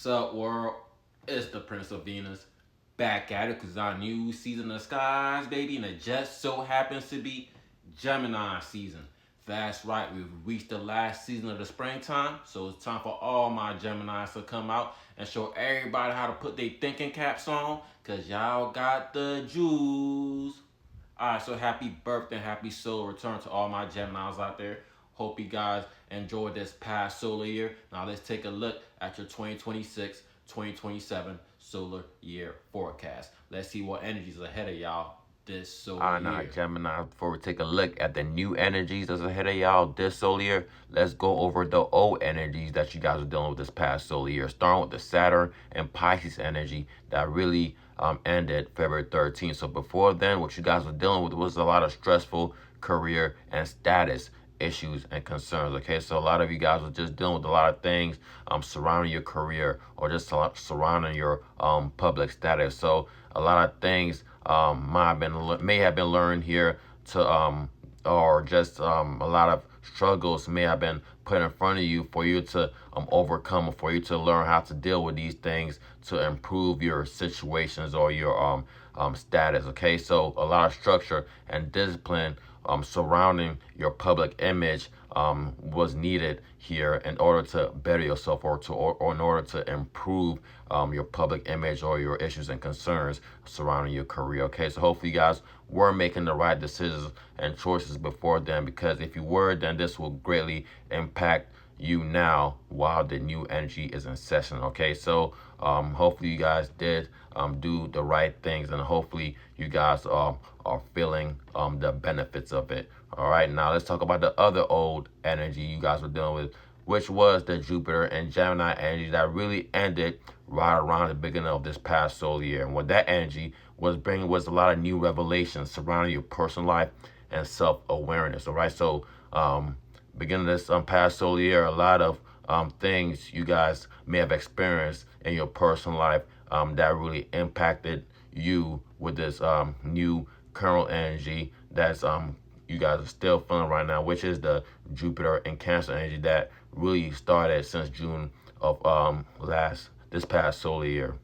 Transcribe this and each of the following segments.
Sup world, it's the Prince of Venus back at it because our new season of skies, baby, and it just so happens to be Gemini season. That's right, we've reached the last season of the springtime, so it's time for all my Geminis to come out and show everybody how to put their thinking caps on because y'all got the jewels. Alright, so happy birthday, happy solar return to all my Geminis out there. Hope you guys enjoyed this past solar year. Now let's take a look at your 2026-2027 solar year forecast. Let's see what energies are ahead of y'all this solar Now, year. Gemini, before we take a look at the new energies that's ahead of y'all this solar year, let's go over the old energies that you guys are dealing with this past solar year. Starting with the Saturn and Pisces energy that really ended February 13th. So before then, what you guys were dealing with was a lot of stressful career and status issues and concerns. Okay, so a lot of you guys are just dealing with a lot of things surrounding your career or just surrounding your public status. So a lot of things may have been learned here to or just a lot of struggles may have been put in front of you for you to overcome, for you to learn how to deal with these things to improve your situations or your status. Okay, so a lot of structure and discipline surrounding your public image was needed here in order to better yourself or in order to improve your public image or your issues and concerns surrounding your career. Okay, so hopefully you guys were making the right decisions and choices before then, because if you were, then this will greatly impact you now while the new energy is in session. Okay, so hopefully you guys did do the right things, and hopefully you guys are feeling the benefits of it. All right, now let's talk about the other old energy you guys were dealing with, which was the Jupiter and Gemini energy that really ended right around the beginning of this past solar year. And what that energy was bringing was a lot of new revelations surrounding your personal life and self-awareness. All right, so beginning of this past solar year, a lot of things you guys may have experienced in your personal life that really impacted you with this new current energy that's you guys are still feeling right now, which is the Jupiter and Cancer energy that really started since June of this past solar year.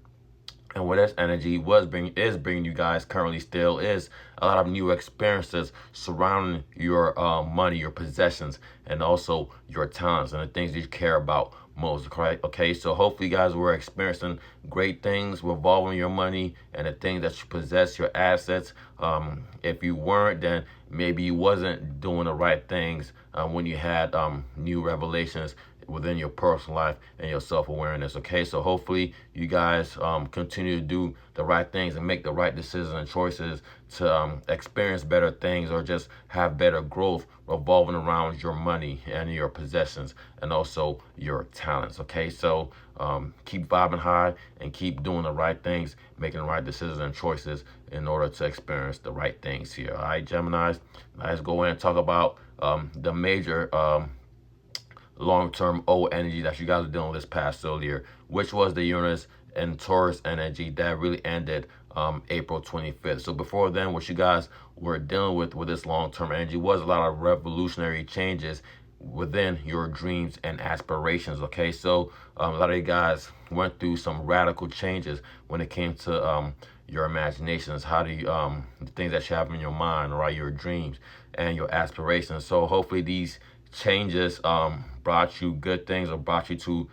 And what this energy bringing you guys currently still is a lot of new experiences surrounding your money, your possessions, and also your talents and the things that you care about most. Right? Okay, so hopefully you guys were experiencing great things revolving your money and the things that you possess, your assets. If you weren't, then maybe you wasn't doing the right things when you had new revelations within your personal life and your self-awareness. Okay, so hopefully you guys continue to do the right things and make the right decisions and choices to experience better things or just have better growth revolving around your money and your possessions and also your talents. Okay, so keep vibing high and keep doing the right things, making the right decisions and choices in order to experience the right things here. All right, Geminis, let's go in and talk about the major long-term old energy that you guys are dealing with this past solar year, which was the Uranus and Taurus energy that really ended April 25th. So before then, what you guys were dealing with this long-term energy was a lot of revolutionary changes within your dreams and aspirations. Okay, so a lot of you guys went through some radical changes when it came to your imaginations. How do you the things that you have in your mind, right? Your dreams and your aspirations. So hopefully these changes brought you good things or brought you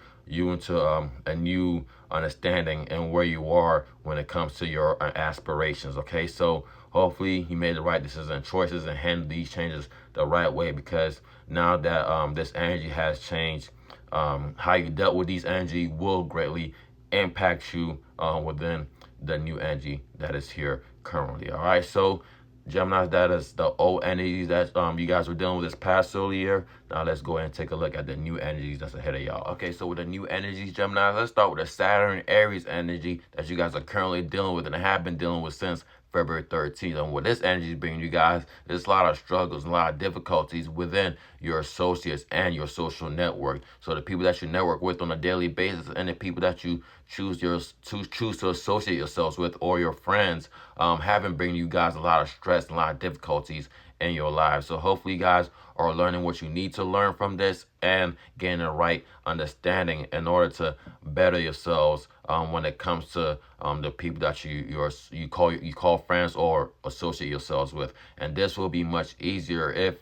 into a new understanding and where you are when it comes to your aspirations. Okay, so hopefully you made the right decisions and choices and handled these changes the right way, because now that this energy has changed, how you dealt with these energy will greatly impact you within the new energy that is here currently. All right, so Gemini, that is the old energies that you guys were dealing with this past solar year. Now let's go ahead and take a look at the new energies that's ahead of y'all. Okay, so with the new energies, Gemini, let's start with the Saturn Aries energy that you guys are currently dealing with and have been dealing with since February 13th. And what this energy is bringing you guys is a lot of struggles, a lot of difficulties within your associates and your social network. So the people that you network with on a daily basis and the people that you choose to associate yourselves with or your friends have been bringing you guys a lot of stress and a lot of difficulties in your lives. So hopefully you guys are learning what you need to learn from this and getting the right understanding in order to better yourselves when it comes to the people that you call friends or associate yourselves with. And this will be much easier if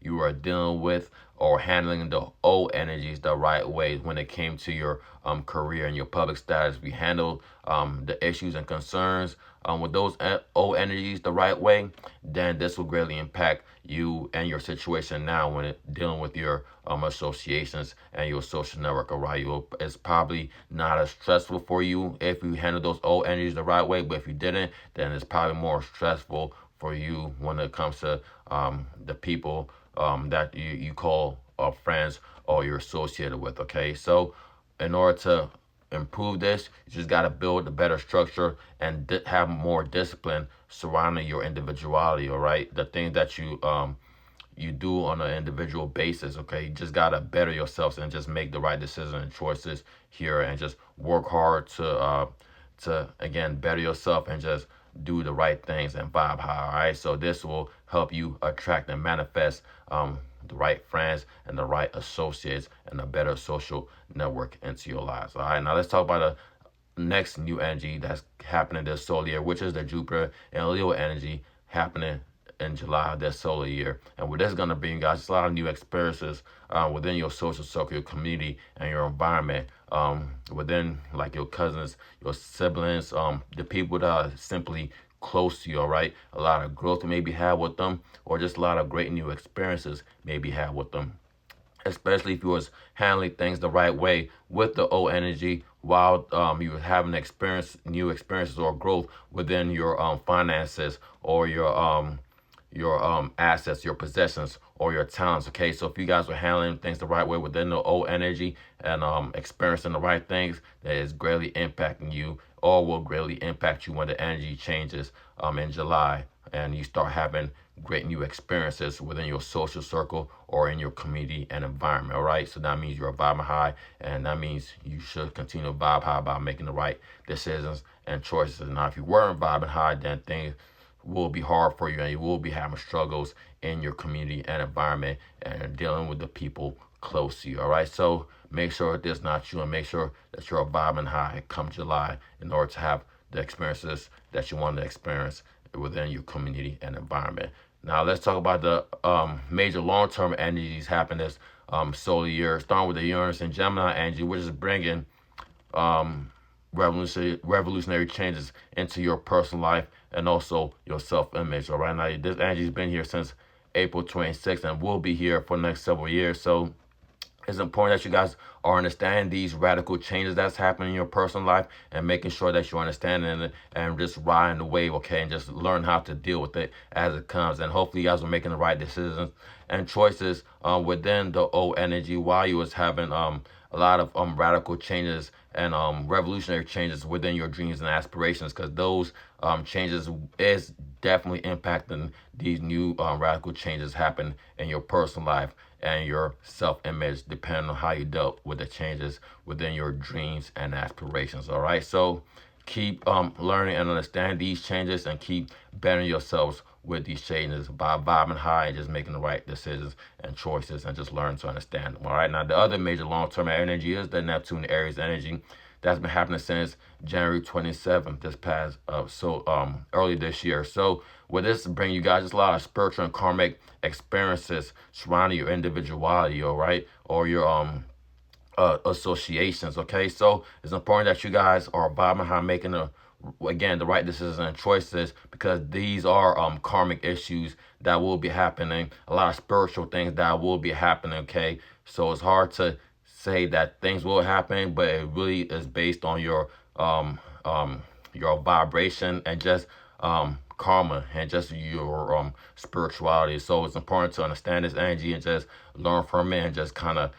you are dealing with or handling the O energies the right way when it came to your career and your public status. If you handle the issues and concerns with those O energies the right way, then this will greatly impact you and your situation now when dealing with your associations and your social network around you. It's probably not as stressful for you if you handle those O energies the right way, but if you didn't, then it's probably more stressful for you when it comes to the people that you call friends or you're associated with. Okay, so in order to improve this, you just got to build a better structure and have more discipline surrounding your individuality. All right, the things that you do on an individual basis. Okay, you just gotta better yourselves and just make the right decisions and choices here, and just work hard to again better yourself and just do the right things and vibe high. All right, so this will help you attract and manifest the right friends and the right associates and a better social network into your lives. All right, now let's talk about the next new energy that's happening this solar year, which is the Jupiter and Leo energy happening in July of this solar year. And what this is going to bring you guys is a lot of new experiences within your social circle, your community, and your environment. Within like your cousins, your siblings, the people that are simply close to you, all right? A lot of growth may be had with them, or just a lot of great new experiences may be had with them, especially if you was handling things the right way with the O energy while you were having new experiences or growth within your finances or your assets, your possessions, or your talents. Okay, so if you guys are handling things the right way within the O energy and experiencing the right things, that is greatly impacting you or will greatly impact you when the energy changes in July and you start having great new experiences within your social circle or in your community and environment. All right, so that means you're vibing high, and that means you should continue to vibe high by making the right decisions and choices. Now, if you weren't vibing high, then things will be hard for you and you will be having struggles in your community and environment and dealing with the people close to you. All right, so make sure this is not you and make sure that you're vibing high come July in order to have the experiences that you want to experience within your community and environment. Now let's talk about the major long-term energies happening this solar year, starting with the Uranus and Gemini energy, which is bringing revolutionary changes into your personal life and also your self-image. All right, now this energy's been here since April 26th and will be here for the next several years. So it's important that you guys are understanding these radical changes that's happening in your personal life and making sure that you're understanding it and just riding the wave, okay, and just learn how to deal with it as it comes. And hopefully you guys are making the right decisions and choices within the O energy while you was having a lot of radical changes and revolutionary changes within your dreams and aspirations, because those changes is definitely impacting these new radical changes happen in your personal life and your self-image, depending on how you dealt with the changes within your dreams and aspirations. All right, so keep learning and understand these changes and keep bettering yourselves with these changes by vibing high and just making the right decisions and choices and just learn to understand them. All right, now the other major long-term energy is the Neptune Aries energy that's been happening since January 27th, this past early this year. So with this bring you guys just a lot of spiritual and karmic experiences surrounding your individuality, all right, or your associations. Okay, so it's important that you guys are vibing high, making the right decisions and choices, because these are karmic issues that will be happening, a lot of spiritual things that will be happening. Okay, so it's hard to say that things will happen, but it really is based on your vibration and just karma and just your spirituality. So it's important to understand this energy and just learn from it and just kind of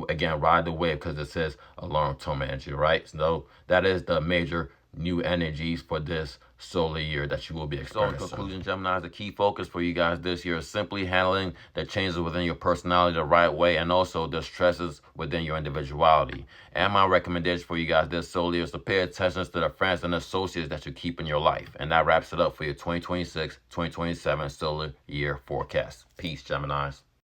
again ride the wave, because it says a long term energy, right? So that is the major new energies for this solar year that you will be experiencing. So in conclusion, Gemini, the key focus for you guys this year is simply handling the changes within your personality the right way, and also the stresses within your individuality. And my recommendation for you guys this solar year is to pay attention to the friends and associates that you keep in your life. And that wraps it up for your 2026-2027 solar year forecast. Peace, Geminis.